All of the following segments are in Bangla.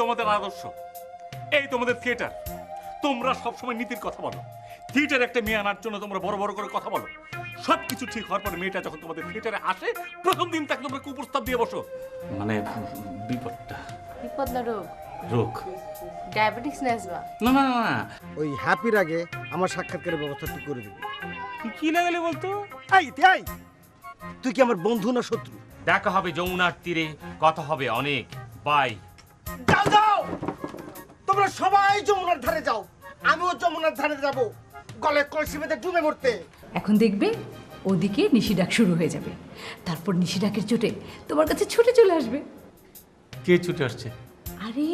তোমাদের আদর্শ, এই তোমাদের থিয়েটার। তোমরা সবসময় নীতির কথা বলো। থিয়েটারে একটা মেয়ে আনার জন্য তোমরা বড় বড় করে কথা বলো। সবকিছু ঠিক হওয়ার পরে মেয়েটা যখন তোমাদের থিয়েটারে আসে, প্রথম দিন তাকে তোমরা কুপ্রস্তাব দিয়ে বসো। মানে বিপদটা। বিপদ না রোগ। রোগ? ডায়াবেটিস নেসবা। না না না, ওই হ্যাপির আগে আমার সাক্ষাৎকারের ব্যবস্থা তুই করে দিবি। কি লাগালে বলতো? এই তুই কি আমার বন্ধু না শত্রু? দেখা হবে যমুনার তীরে, কথা হবে অনেক। বাই। যাও যাও, তোমরা সবাই যমুনার ধারে যাও, আমিও যমুনার ধারে যাব, গলে কলসি বেঁধে ডুবে মরতে। এখন দেখবে ওদিকে নিশিডাক শুরু হয়ে যাবে, তারপর নিশিডাকের চোটে তোমার কাছে ছুটে চলে আসবে। কে ছুটে আসছে? আরে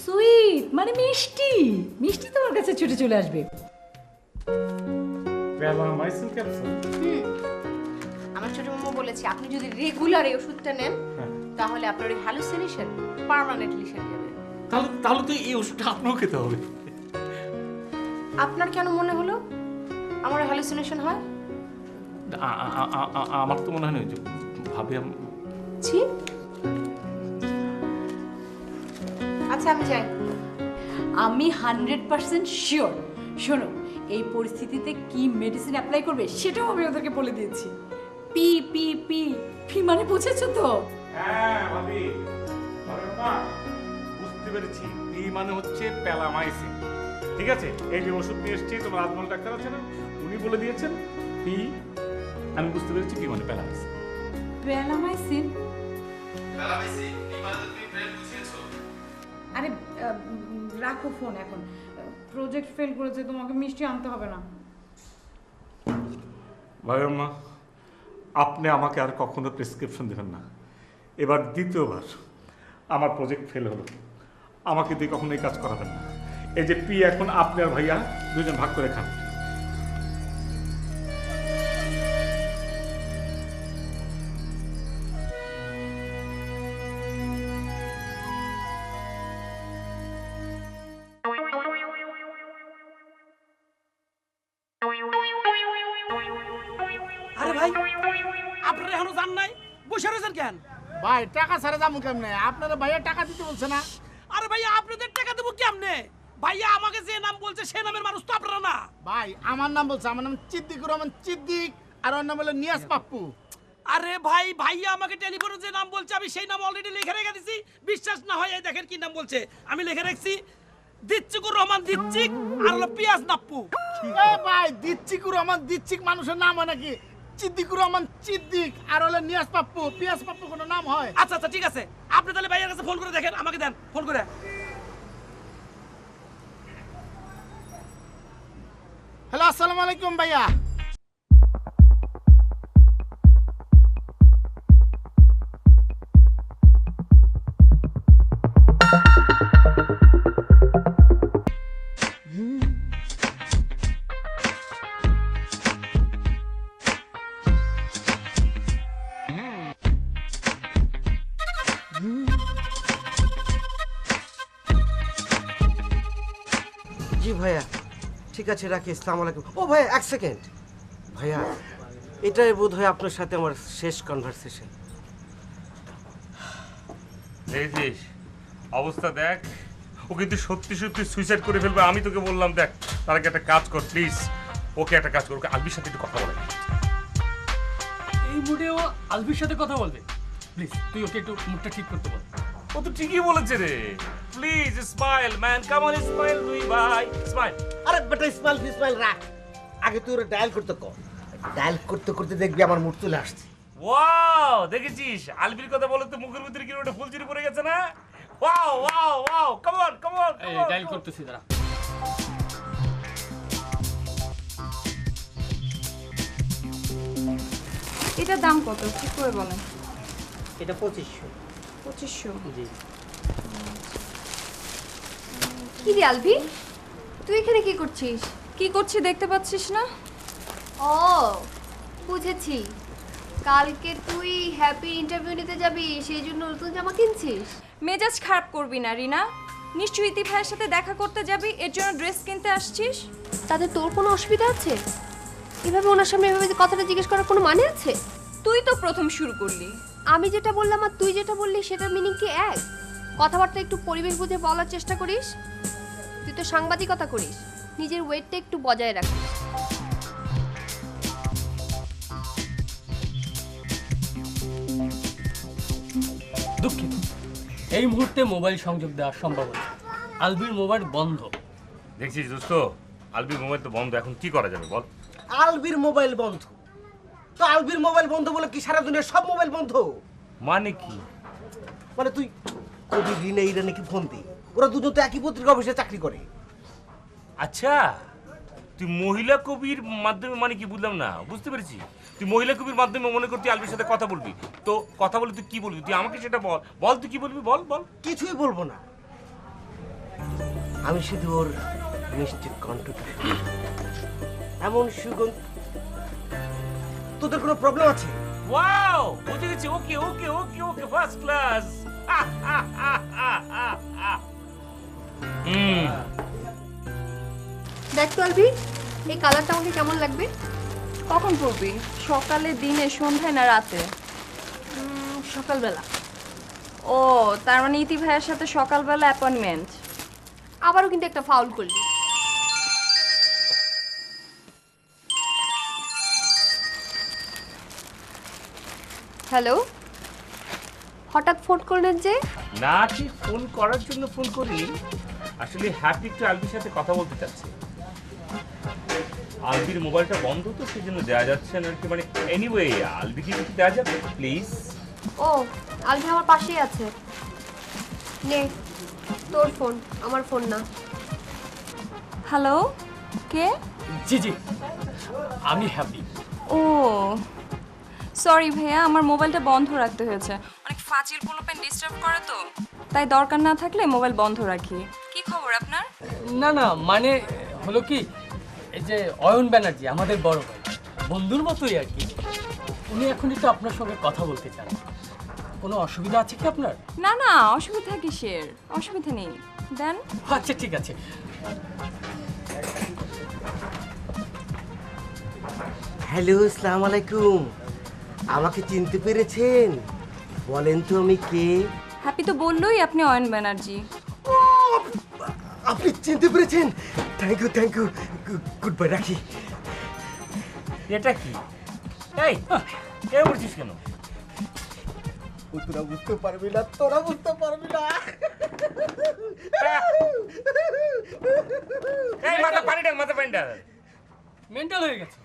সুইট, মানে মিষ্টি। মিষ্টি তোমার কাছে ছুটে চলে আসবে। প্যালামাইসিন ক্যাপসুল। আমার ছোট মামা বলেছে আপনি যদি রেগুলার এই ওষুধটা নেন তাহলে আপনার ওই হ্যালুসিনেশন পার্মানেন্টলি সেরে যাবে। তাহলে তো এই ওষুধটা আপনাকেও খেতে হবে। আপনার কেন মনে হলো আমার হ্যালুসিনেশন হয়? আমার তো মনে হয় না, ভাবে ছি। আচ্ছা আমি যাই। আমি 100% শিওর। শোনো, এই পরিস্থিতিতে কি মেডিসিন অ্যাপ্লাই করবে সেটাও আমি ওদেরকে বলে দিয়েছি। পি পি পি পি মানে বুঝেছো তো? হ্যাঁ ভাবি, বুঝতে পেরেছি। পি মানে হচ্ছে প্যালামাইসিন। ঠিক আছে, এই যে ওষুধ নিয়ে এসেছি, তোমার আজমল ডাক্তার আছে না, উনি বলে দিয়েছেন পি। আমি বুঝতে পেরেছি পি মানে প্যালামাইসিন। প্যালামাইসিন? আরে রাখো ফোন এখন, প্রজেক্ট ফেল করেছে, তোমাকে মিষ্টি আনতে হবে না। ভাই আম্মা, আপনি আমাকে আর কখনো প্রেসক্রিপশন দেবেন না। এবার দ্বিতীয়বার আমার প্রজেক্ট ফেল হলো, আমাকে দিয়ে কখনো এই কাজ করাবেন না। এই যে পি এখন আপনি আর ভাইয়া দুজন ভাগ করে খান। আরে ভাই, আপনারা এখনো যান নাই, বসে রয়েছেন কেন? ভাই টাকা ছাড়া যাবো কেমনে? আপনারা ভাইয়া টাকা দিতে বলছে না? আরে ভাইয়া, আপনাদের টাকা দেবো কেমনে? ভাইয়া আমাকে যে নাম বলছে সে নামের মানুষ তো আপনারা না। ভাই আমার নাম বলছে, আমার নাম সিদ্দিকুর রহমান সিদ্দিক, আর ওর নাম হলো নিয়াজ পাপ্পু। আরে ভাই, ভাইয়া আমাকে টেলিফোনে যে নাম বলছে আমি সেই নাম অলরেডি লিখে রেখে দিছি। বিশ্বাস না হয় এই দেখেন কি নাম বলছে, আমি লিখে রাখছি দিচ্চিকুর রহমান দিচ্চিক, আর হলো পিয়াজ নাপ্পু। এ ভাই, দিচ্ছিকুর রহমান দিচ্ছিক মানুষের নাম হয় নাকি? সিদ্দিকুর রহমান সিদ্দিক আর হলো নিয়াজ পাপ্পু, পিয়াজ পাপ্পু কোনো নাম হয়? আচ্ছা আচ্ছা ঠিক আছে, আপনি তাহলে ভাইয়ার কাছে ফোন করে দেখেন, আমাকে দেন ফোন করে। হ্যালো, আসসালামু আলাইকুম ভাইয়া। জি ভাইয়া, ঠিক আছে রাখি। আসসালামু আলাইকুম। ও ভাইয়া, এক সেকেন্ড। ভাইয়া, এটাই বোধ হয় আপনার সাথে আমার শেষ কনভারসেশন। দেখছিস অবস্থা দেখ, ও কিন্তু সত্যি সত্যি সুইসাইড করে ফেলবে। আমি তোকে বললাম, দেখ তার আগে একটা কাজ কর প্লিজ, ওকে একটা কাজ কর, ওকে আলবির সাথে একটু কথা বলে। এই মুডেও আলবির সাথে কথা বলবে? প্লিজ তুই ওকে একটু মুডটা ঠিক করতে বল। ও তো ঠিকই বলেছে রে। Please smile man, come on smile দুই ভাই, স্মাইল। আরে বেটা, স্মাইল রাখ, আগে তুই ওরা ডায়াল করতে কর। ডায়াল করতে করতে দেখবি আমার মুড চলে আসছে। ওয়াও, দেখেছিস আলবির কথা বলে তো মুখের ভিতরে কি ওটা ফুলচুরি পড়ে গেছে না? Wow wow wow, come on come on. এই ডায়াল করতেছি দাঁড়া। এটার দাম কত ঠিক করে বলেন? এটা 2500। 2500? জি। কি রে আলভি, তুই এখানে কি করছিস? কি করছি দেখতে পাচ্ছিস না? ও বুঝেছি, কালকে তুই হ্যাপি ইন্টারভিউ নিতে যাবি, সেই জন্য নতুন জামা কিনছিস। মেজাজ খারাপ করবি না রিনা, নিশ্চয়ই ইতি ভাইয়ের সাথে দেখা করতে যাবি, এর জন্য ড্রেস কিনতে আসছিস। তাতে তোর কোনো অসুবিধা আছে? এভাবে ওনার সামনে এভাবে কথাটা জিজ্ঞেস করার কোনো মানে আছে? তুই তো প্রথম শুরু করলি। আমি যেটা বললাম আর তুই যেটা বললি সেটার মিনিং কি এক? কথাবার্তা একটু পরিবেশ বুঝে বলার চেষ্টা করিস। তুই তো সাংবাদিকতা করিস, নিজের ওয়েটটা একটু বজায় রাখিস। দুঃখিত, এই মুহূর্তে মোবাইল সংযোগ দেওয়া সম্ভব নয়। আলবির মোবাইল বন্ধ। দেখছিস দোস্ত, আলবির মোবাইল তো বন্ধ, এখন কি করা যাবে বল? আলবির মোবাইল বন্ধ? তো আলবির মোবাইল বন্ধ বলে কি সারা দুনিয়ার সব মোবাইল বন্ধ? মানে কি? মানে তুই কবি রিনা ইরানি কি ফোন দি? ওরা দুজন তো একই পত্রিকা অফিসে চাকরি করে। আচ্ছা, তুই মহিলা কবির মাধ্যমে মানে কি বুঝলাম না, বুঝতে পেরেছি। তুই মহিলা কবির মাধ্যমে মনে করতি আলবির সাথে কথা বলবি, তো কথা বলে তুই কি বলবি? তুই আমাকে সেটা বল, বল তুই কি বলবি, বল বল। কিছুই বলবো না, আমি শুধু ওর মিষ্টি কণ্ঠটা, এমন সুগন্ধ। তোদের কোনো প্রবলেম আছে? ওয়াও, বুঝে গেছি। ওকে ওকে ওকে ওকে, ফার্স্ট ক্লাস। দেখ তো আলবি, এই কালারটা আমাকে কেমন লাগবে? কখন পড়বি? সকালে, দিনে, সন্ধ্যায় না রাতে? সকালবেলা। ও, তার মানে ইতি ভাইয়ের সাথে সকালবেলা অ্যাপয়েন্টমেন্ট। আবারও কিন্তু একটা ফাউল করলি। হ্যালো, হঠাৎ ফোন করলেন যে? না, তুই ফোন করার জন্য ফোন করিনি, আসলে হ্যাপি একটু আলবির সাথে কথা বলতে চাচ্ছে। আলবির মোবাইলটা বন্ধ তো, সেই জন্য দেওয়া যাচ্ছে না আর কি। মানে এনিওয়ে, আলবিকে কিছু দেওয়া যাবে প্লিজ? ও, আলবি আমার পাশেই আছে। নে, তোর ফোন, আমার ফোন না। হ্যালো, কে? জি জি, আমি হ্যাপি। ও সরি ভাইয়া, আমার মোবাইলটা বন্ধ রাখতে হয়েছে। অনেক ফাজিল পোলাপান ডিস্টার্ব করে তো, তাই দরকার না থাকলে মোবাইল বন্ধ রাখি। কি খবর আপনার? না না, মানে হলো কি, এই যে অয়ন ব্যানার্জি আমাদের বড় ভাই, বন্ধুর মতোই আর কি, উনি এখন একটু আপনার সঙ্গে কথা বলতে চান। কোনো অসুবিধা আছে কি আপনার? না না, অসুবিধা কিসের? অসুবিধা নেই, দেন। আচ্ছা ঠিক আছে। হ্যালো, আসসালামু আলাইকুম। আমাকে চিনতে পেরেছেন? বলেন তো আমি কে? হ্যাপি তো বললোই আপনি অয়ন ব্যানার্জি। ও, আপনি চিনতে পেরেছেন? Thank you thank you, goodbye, রাখি। এটা কি? এই এ বলছিস কেন? তোরা বুঝতে পারবি না, তোরা বুঝতে পারবি না। এই মাথা পানি ডাল, মাথা পানি ডাল। মেন্টাল হয়ে গেছে।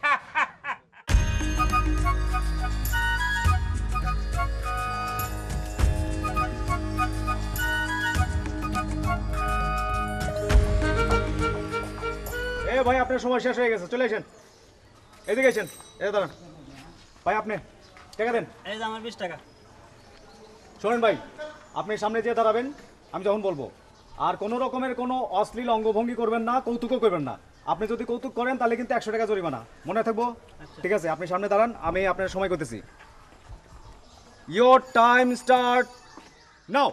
এ ভাই, আপনার সময় শেষ হয়ে গেছে, চলে এসেন। এদিকে এসেন, এই দাঁড়ান। ভাই আপনি টাকা দেন। এই যে আমার 20 টাকা। শোনেন ভাই, আপনি সামনে যেয়ে দাঁড়াবেন, আমি যখন বলবো। আর কোনো রকমের কোনো অশ্লীল অঙ্গভঙ্গি করবেন না, কৌতুকও করবেন না। আপনি যদি কৌতুক করেন তাহলে কিন্তু 100 টাকা জরিমানা, মনে থাকবো? ঠিক আছে, আপনি সামনে দাঁড়ান, আমি আপনার সময় করতেছি। Your time start now.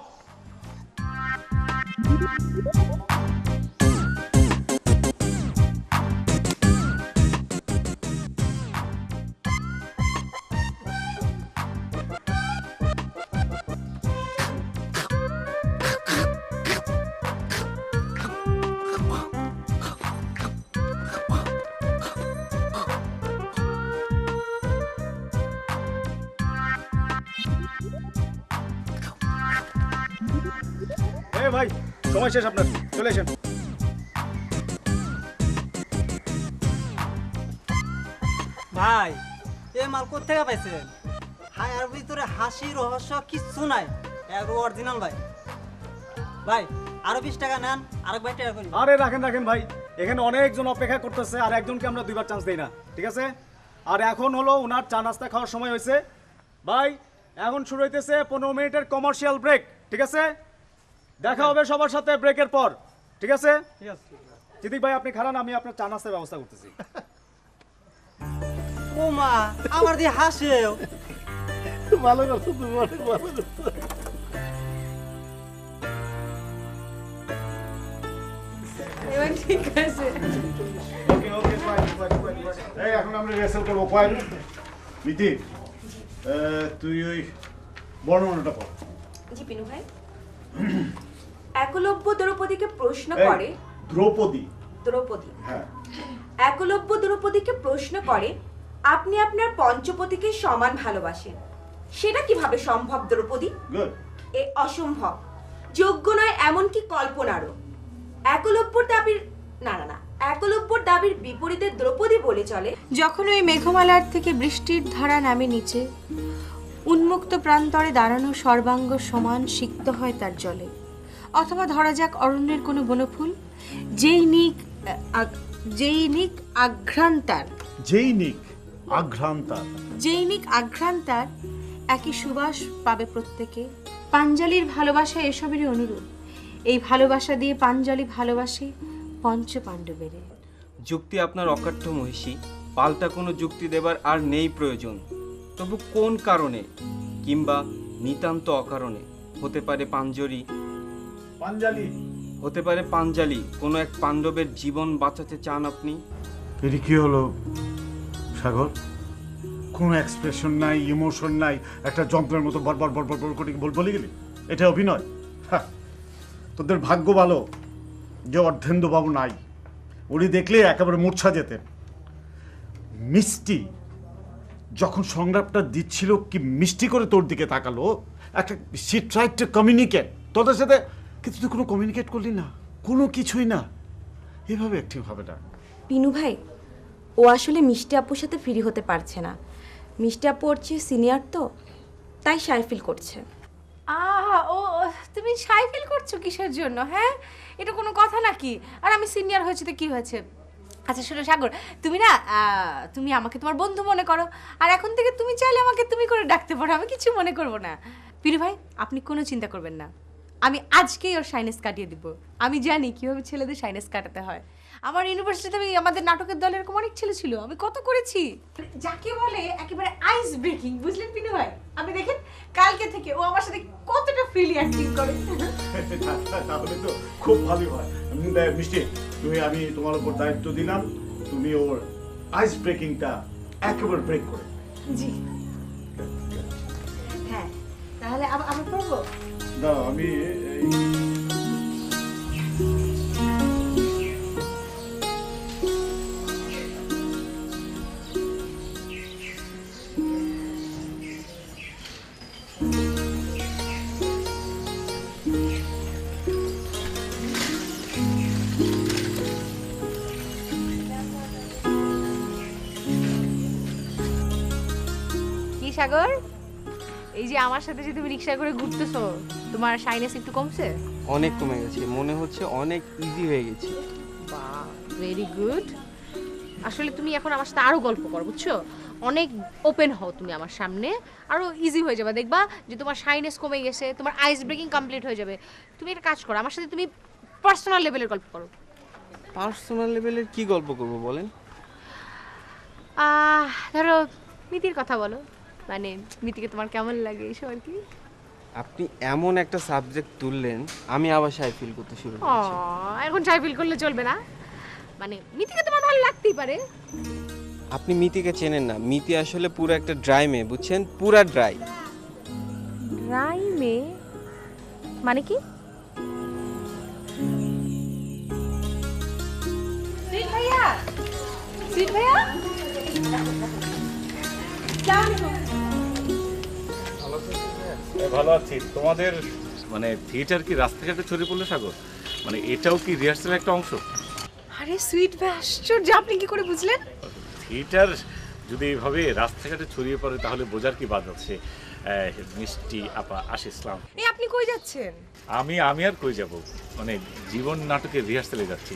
এ ভাই, সময় শেষ আপনার, চলে এসেন। ভাই, এ মাল কোথেকে পাইছেন? হায়ার ভিতরে হাসি রহস্য কিচ্ছু নাই, একদম অরিজিনাল ভাই। ভাই আরো 20 টাকা নেন, আরেক ভাই টাকা করি। আরে রাখেন রাখেন ভাই, এখানে অনেকজন অপেক্ষা করতেছে, আর একজনকে আমরা দুইবার চান্স দেই না, ঠিক আছে? আর এখন হলো ওনার চা নাস্তা খাওয়ার সময় হয়েছে। ভাই এখন শুরু হইতেছে 15 মিনিটের কমার্শিয়াল ব্রেক, ঠিক আছে? দেখা হবে সবার সাথে ব্রেকের পর, ঠিক আছে? ঠিক আছে। সিদ্দিক ভাই আপনি খারান, আমি আপনার চা নাস্তার ব্যবস্থা করতেছি। ও মা, আমার দিয়ে হাসেও। ভালো করছো তুমি, অনেক ভালো করছো। এবার ঠিক আছে। ওকে ওকে, এই এখন আমরা রিহার্সাল করব। পয়েন্ট নীতি, তুই ওই বর্ণনাটা পড়। জি পিনু ভাই। একলব্য দ্রৌপদীকে প্রশ্ন করে দ্রৌপদী দ্রৌপদী হ্যাঁ একলব্য দ্রৌপদীকে প্রশ্ন করে আপনি আপনার পঞ্চপতিকে সমান ভালোবাসেন, সেটা কিভাবে সম্ভব দ্রৌপদী? গুড এ অসম্ভব, যোগ্য নয় এমনকি কল্পনারও। একলব্যর দাবির একলব্যর দাবির বিপরীতে দ্রৌপদী বলে চলে, যখন ওই মেঘমালার থেকে বৃষ্টির ধারা নামে নিচে, উন্মুক্ত প্রান্তরে দাঁড়ানো সর্বাঙ্গ সমান সিক্ত হয় তার জলে। অথবা ধরা যাক অরণ্যের কোনো বনফুল, যেই নিক আঘ্রান্তার একই সুবাস পাবে প্রত্যেকে। পাঞ্জালির ভালোবাসা এসবেরই অনুরূপ। এই ভালোবাসা দিয়ে পাঞ্জালি ভালোবাসে পঞ্চ পাণ্ডবের। যুক্তি আপনার অকাঠ্য মহিষী, পাল্টা কোনো যুক্তি দেবার আর নেই প্রয়োজন। তবু কোন কারণে কিংবা নিতান্ত অকারণে হতে পারে পাঞ্জালি কোনো এক পাণ্ডবের জীবন বাঁচাতে চান আপনি? এটি কি হলো সাগর? কোনো এক্সপ্রেশন নাই, ইমোশন নাই, একটা যন্ত্রের মতো বরবর বরবর করে বলে গেলি এটা অভিনয়? তোদের ভাগ্য ভালো যে অর্ধেন্দু বাবু নাই, উনি দেখলে একেবারে মূর্ছা যেতেন। মিষ্টি যখন সংলাপটা দিচ্ছিল কি মিষ্টি করে তোর দিকে তাকালো, একটা সি ট্রাইড টু কমিউনিকেট তোদের সাথে, কিন্তু তুই কোনো কমিউনিকেট করলি না, কোনো কিছুই না। এভাবে অ্যাক্টিং হবে না। পিনু ভাই, ও আসলে মিষ্টি আপুর সাথে ফ্রি হতে পারছে না। মিষ্টি আপু ওর চেয়ে সিনিয়র তো, তাই শাই ফিল করছে। ও তুমি শাই ফিল করছো কিসের জন্য? হ্যাঁ, এটা কোনো কথা নাকি? আর আমি সিনিয়র হয়েছি তো কি হয়েছে? আচ্ছা শোনো সাগর, তুমি না তুমি আমাকে তোমার বন্ধু মনে করো, আর এখন থেকে তুমি চাইলে আমাকে তুমি করে ডাকতে পারো, আমি কিছু মনে করবো না। পিনু ভাই, আপনি কোনো চিন্তা করবেন না, আমি আজকেই ওর শাইনেস কাটিয়ে দিব। আমি জানি কিভাবে ছেলেদের শাইনেস কাটাতে হয়। আমার ইউনিভার্সিটিতে আমাদের নাটকের দলে এরকম অনেক ছেলে ছিল, আমি কত করেছি, যাকে বলে একেবারে আইস ব্রেকিং, বুঝলেন পিনু ভাই? আপনি দেখেন কালকে থেকে ও আমার সাথে কতটা ফ্রিলি অ্যাক্টিং করে। তাহলে তো খুব ভালো হয়। মিষ্টি, আমি তোমার উপর দায়িত্ব দিলাম, তুমি ওর আইস ব্রেকিংটা একেবারে ব্রেক করে। জি হ্যাঁ, তাহলে আমি পড়বো। দাও, আমি সাগর, এই যে আমার সাথে যে তুমি রিকশা করে ঘুরতেছো, তোমার শাইনেস একটু কমছে? অনেক কমে গেছে, মনে হচ্ছে অনেক ইজি হয়ে গেছে। বাহ, ভেরি গুড। আসলে তুমি এখন আমার সাথে আরো গল্প করো, বুঝছো? অনেক ওপেন হও তুমি আমার সামনে, আরো ইজি হয়ে যাবে, দেখবা যে তোমার শাইনেস কমে গেছে, তোমার আইস ব্রেকিং কমপ্লিট হয়ে যাবে। তুমি একটা কাজ করো, আমার সাথে তুমি পার্সোনাল লেভেলের গল্প করো। পার্সোনাল লেভেলের কি গল্প করবো বলেন? ধরো মিতির কথা বলো, মানে মিতিকে তোমার কেমন লাগে এইসব আর কি। আপনি এমন একটা সাবজেক্ট তুললেন, আমি আবার শাই ফিল করতে শুরু করেছি। এখন শাই ফিল করলে চলবে না, মানে মিতিকে তোমার ভালো লাগতেই পারে। আপনি মিতিকে চেনেন না, মিতি আসলে পুরো একটা ড্রাই মেয়ে, বুঝছেন? পুরা ড্রাই। ড্রাই মেয়ে মানে কি? সুইট ভাইয়া, সুইট ভাইয়া, ভালো আছি। তোমাদের মানে থিয়েটার কি রাস্তাঘাটে ছড়িয়ে পড়লো সাগর? মানে এটাও কি রিহার্সালের একটা অংশ? আরে সুইট ভাই, আশ্চর্য, আপনি কি করে বুঝলেন? থিয়েটার যদি এইভাবে রাস্তাঘাটে ছড়িয়ে পড়ে তাহলে বোঝার কি বাদ আছে? মিষ্টি আপা, আশিস ইসলাম, এই আপনি কই যাচ্ছেন? আমি আর কই যাব, মানে জীবন নাটকের রিহার্সালে যাচ্ছি।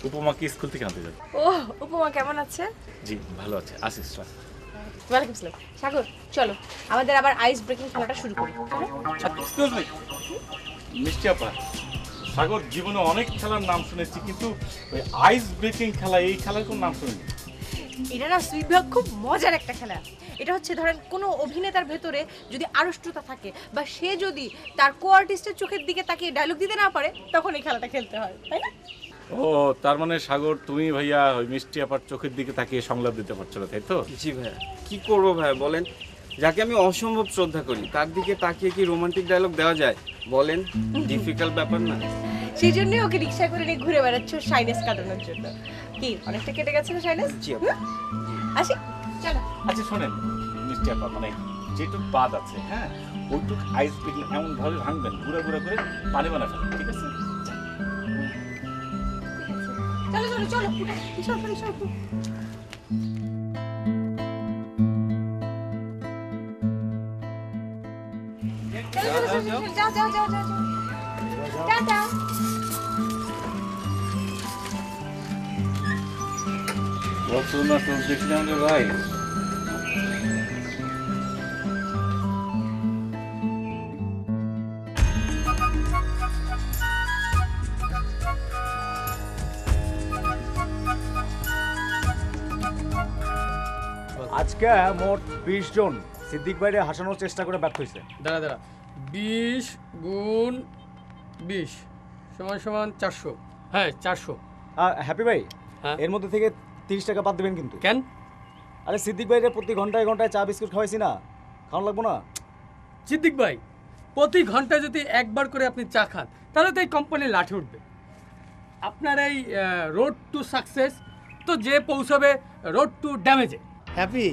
উপমাকে স্কুল থেকে আনতে যাবো। ও, উপমা কেমন আছে? জি ভালো আছে। আশিস ইসলাম। ওয়ালাইকুম আসসালাম। সাগর চলো, আমাদের আবার আইস ব্রেকিং খেলাটা শুরু করি। এক্সকিউজ মি, মিষ্টি আপা, সাগর জীবনে অনেক খেলার নাম শুনেছি, কিন্তু ওই আইস ব্রেকিং খেলা, এই খেলার কোনো নাম শুনিনি। এটা না সুইট ভাই খুব মজার একটা খেলা। এটা হচ্ছে ধরেন কোনো অভিনেতার ভেতরে যদি আড়ষ্টতা থাকে, বা সে যদি তার কো আর্টিস্টের চোখের দিকে তাকিয়ে ডায়লগ দিতে না পারে, তখন এই খেলাটা খেলতে হয়, তাই না? ও, তার মানে সাগর তুমি ভাইয়া ওই মিষ্টি আপার চোখের দিকে তাকিয়ে সংলাপ দিতে পারছো না, তাই তো? জি ভাইয়া। কি করবো ভাইয়া বলেন, যাকে আমি অসম্ভব শ্রদ্ধা করি তার দিকে তাকিয়ে কি রোমান্টিক ডায়লগ দেওয়া যায় বলেন? ডিফিকাল্ট ব্যাপার না? সেই জন্যই ওকে রিক্সা করে নিয়ে ঘুরে বেড়াচ্ছ সাইনাস কাটানোর জন্য। কি অনেকটা কেটে গেছে না সাইনাস? জি আপু। আসি চলো। আচ্ছা শোনেন মিষ্টি আপা, মানে যেটুক বাদ আছে হ্যাঁ ওইটুক আইস পিক এমন ভাবে ভাঙবেন ঘুরে ঘুরে করে পানি বানাবেন, ঠিক আছে? চলো চলো চলো চলো চলো। যাও যাও যাও যাও টাটা। দেখলাম রে ভাই। আজকে মোট 20 জন সিদ্দিক ভাইরে হাসানোর চেষ্টা করে ব্যর্থ হয়েছে। দাঁড়া দাঁড়া, 20 গুণ 20 সমান সমান 400। হ্যাঁ 400। হ্যাপি ভাই, হ্যাঁ? এর মধ্যে থেকে 30 টাকা বাদ দেবেন কিন্তু। কেন? আরে সিদ্দিক ভাইরে প্রতি ঘন্টায় ঘন্টায় চা বিস্কুট খাওয়াইছি না, খাওয়ান লাগবো না? সিদ্দিক ভাই, প্রতি ঘন্টায় যদি একবার করে আপনি চা খান তাহলে তো এই কোম্পানি লাঠি উঠবে। আপনার এই রোড টু সাকসেস তো যে পৌঁছাবে রোড টু ড্যামেজে। হ্যাপি,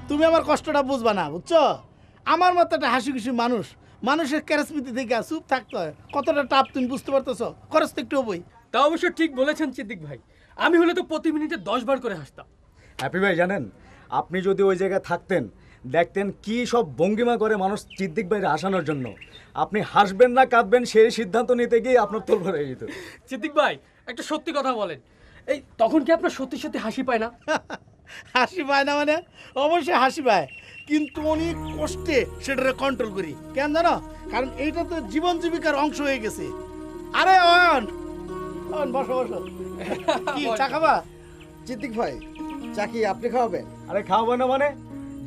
তুমি আমার কষ্টটা বুঝবা না, বুঝছো? আমার মতো একটা হাসি খুশি মানুষ, মানুষের ক্যারাসমিতি থেকে চুপ থাকতে হয়, কতটা টাপ তুমি বুঝতে পারতেছো? খরচ তো একটু হবই। তা অবশ্য ঠিক বলেছেন সিদ্দিক ভাই, আমি হলে তো প্রতি মিনিটে 10 বার করে হাসতাম। হ্যাপি ভাই জানেন, আপনি যদি ওই জায়গায় থাকতেন দেখতেন কি সব ভঙ্গিমা করে মানুষ সিদ্দিক ভাইরে হাসানোর জন্য। আপনি হাসবেন না কাঁদবেন সেই সিদ্ধান্ত নিতে গিয়ে আপনার তোল হয়ে যেত। সিদ্দিক ভাই একটা সত্যি কথা বলেন, এই তখন কি আপনার সত্যি সত্যি হাসি পায় না? হাসি পায় না মানে? অবশ্যই হাসি পায়, কিন্তু অনেক কষ্টে সেটারে কন্ট্রোল করি। কেন জানো? কারণ এইটা তো জীবন জীবিকার অংশ হয়ে গেছে। আরে অয়ন, অয়ন বসো বসো। কি চা খাবা? সিদ্দিক ভাই চা কি আপনি খাওয়াবেন? আরে খাওয়াবে না মানে?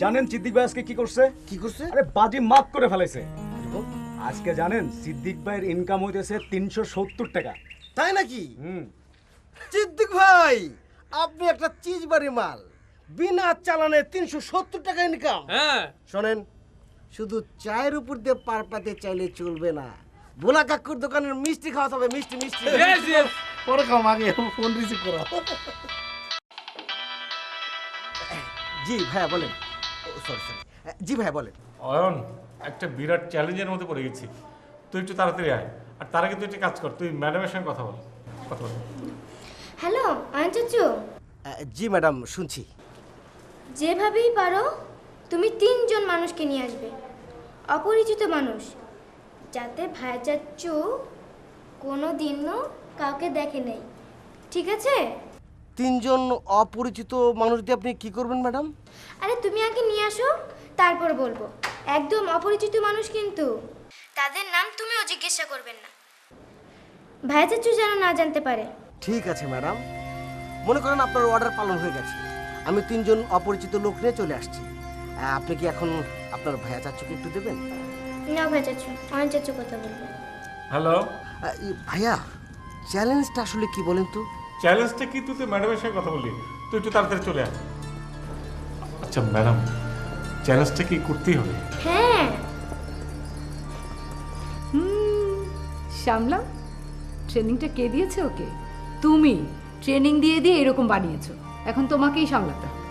জানেন সিদ্দিক ভাই আজকে কি করছে? কি করছে? আরে বাজি মাফ করে ফেলাইছে। আজকে জানেন সিদ্দিক ভাইয়ের ইনকাম হইতেছে 370 টাকা। তাই নাকি? সিদ্দিক ভাই আপনি একটা চিজ বাড়ি মাল, বিনা চালানে 370 টাকা ইনকাম। হ্যাঁ শোনেন, শুধু চায়ের উপর দিয়ে পার পাতে চাইলে চলবে না, ভোলা কাকুর দোকানের মিষ্টি খাওয়াতে হবে। মিষ্টি মিষ্টি পরে খাও, আগে ফোন রিসিভ করো। জি ভাইয়া বলেন। সরি সরি, জি ভাইয়া বলেন। অয়ন, একটা বিরাট চ্যালেঞ্জের মধ্যে পড়ে গেছি, তুই একটু তাড়াতাড়ি আয়। আর তার আগে তুই একটা কাজ কর, তুই ম্যাডামের সঙ্গে কথা বল। হ্যালো আয়ন চাচু। জি ম্যাডাম শুনছি। যেভাবেই পারো তুমি 3 জন মানুষকে নিয়ে আসবে, অপরিচিত মানুষ, যাতে ভাই চাচু কোনো দিনও কাউকে দেখে নেই, ঠিক আছে? 3 জন অপরিচিত মানুষ দিয়ে আপনি কি করবেন ম্যাডাম? আরে তুমি আগে নিয়ে আসো, তারপর বলবো। একদম অপরিচিত মানুষ, কিন্তু তাদের নাম তুমিও জিজ্ঞাসা করবেন না, ভাই চাচু যেন না জানতে পারে। ঠিক আছে ম্যাডাম, মনে করেন আপনার অর্ডার পালন হয়ে গেছে, আমি 3 জন অপরিচিত লোক নিয়ে চলে আসছি। আপনি কি এখন আপনার ভাইয়া চাচুকে একটু দেবেন? না ভাই চাচু, অয়ন চাচু কথা বলবে। হ্যালো ভাইয়া, চ্যালেঞ্জটা আসলে কি বলেন তো? চ্যালেঞ্জটা কি? তুই তো ম্যাডামের সঙ্গে কথা বললি, তুই একটু তাড়াতাড়ি চলে আয়। আচ্ছা ম্যাডাম, চ্যালেঞ্জটা কি করতেই হবে? হ্যাঁ। শ্যামলা, ট্রেনিংটা কে দিয়েছে ওকে? তুমি ট্রেনিং দিয়ে দিয়ে এরকম বানিয়েছো, এখন তোমাকেই সামলাতে হবে।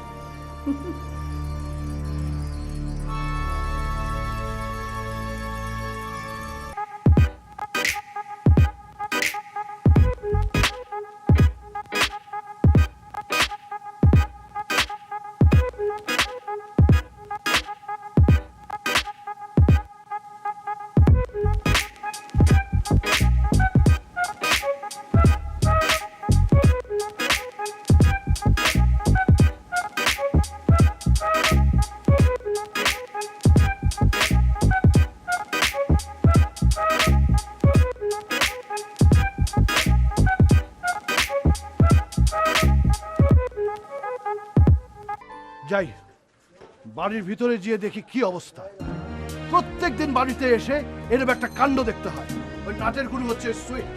যাই বাড়ির ভিতরে গিয়ে দেখি কি অবস্থা। প্রত্যেকদিন বাড়িতে এসে এরকম একটা কাণ্ড দেখতে হয়। ওই নাটের গুরু হচ্ছে সুইট।